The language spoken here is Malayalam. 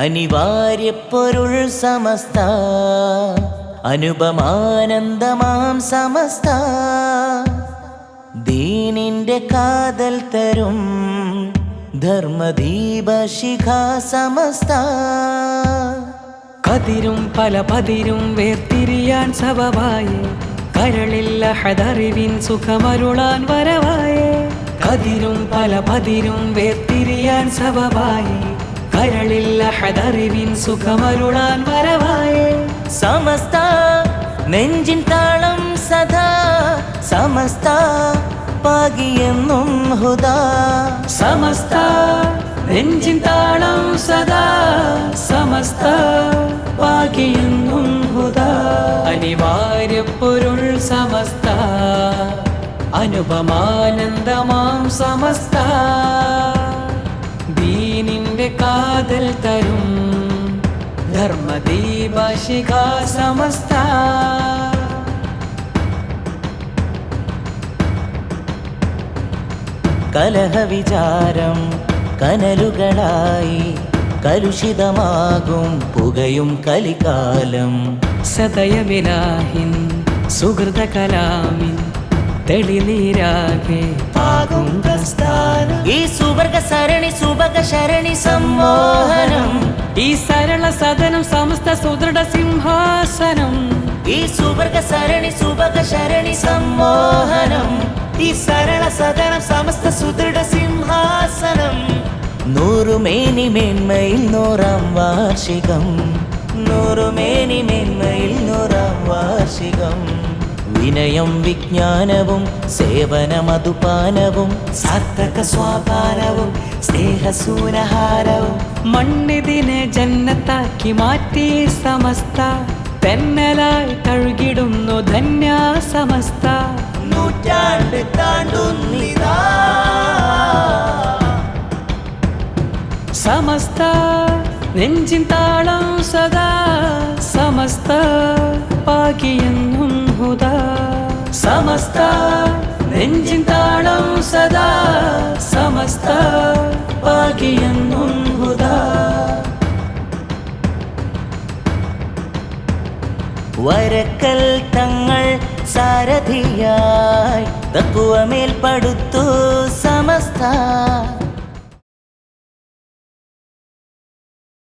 അനിവാര്യപ്പൊരുൾ സമസ്ത അനുപമാനന്ദമാം സമസ്ത ദീനിന്റെ കാതൽ തരും ധർമ്മദീപശിഖ സമസ്ത കതിരും പല പതിരും വേർതിരിയാൻ സബബായേ കരളിൽ അഹദറിവിൻ സുഖമരുളാൻ വരവായേ കതിരും പല പതിരും വേർതിരിയാൻ സബബായേ കരളിൽ അഹദറിവിൻ സുഖമരുളാൻ വരവായേ സമസ്ത നെഞ്ചിൻ താളം സദാ സമസ്ത പാകിയെന്നും ഹുദാ സമസ്ത നെഞ്ചിൻ താളം സദാ സമസ്ത പാകിയെന്നും ഹുദാ അനിവാര്യപ്പൊരുൾ സമസ്ത അനുപമാനന്ദമാം സമസ്ത ദീനിന്റെ കാതൽ തരും ധർമ്മദീപശിഖ സമസ്ത കലഹവിചാരം കനലുകളായി കലുഷിതമാകും പുകയും കലികാലം സദയമിലാഹിൻ സുഹൃത കലാമിൻ തെളിനീരാകെ പാകും പ്രസ്ഥാനം ഈ സുവർഗ സരണി സുഭഗ ശരണി സമ്മോഹനം ഈ സരള സദനം സമസ്ത സുദൃഢ സിംഹാസനം ഈ സുവർഗ സരണി സുഭഗ ശരണി സമ്മോഹനം ഈ സരള സദനം സമസ്ത സുദൃഢ സിംഹാസനം നൂറുമേനി മേന്മയിൽ 100-ാം വാർഷികം നൂറുമേനി മേന്മയിൽ 100-ാം വാർഷികം വിനയം വിജ്ഞാനവും സേവനമധുപാനവും സാർത്ഥക സ്വാപാനവും സ്നേഹസൂനഹാരവും മണ്ണിതിനെ ജന്നത്താക്കി മാറ്റി സമസ്ത തെന്നലായി തഴുകിടുന്നു ധന്യ സമസ്ത നൂറ്റാണ്ട് താണ്ടുന്നിതാ സമസ്ത നെഞ്ചിൻ താളം സദാ സമസ്ത പാകിയെന്നും ഹുദാ സമസ്ത നെഞ്ചിൻ താളം സദാ സമസ്ത പാകിയെന്നും ഹുദാ വരക്കൽ തങ്ങൾ സാരഥിയായി തക്കുവമേൽ പടുത്തു സമസ്ത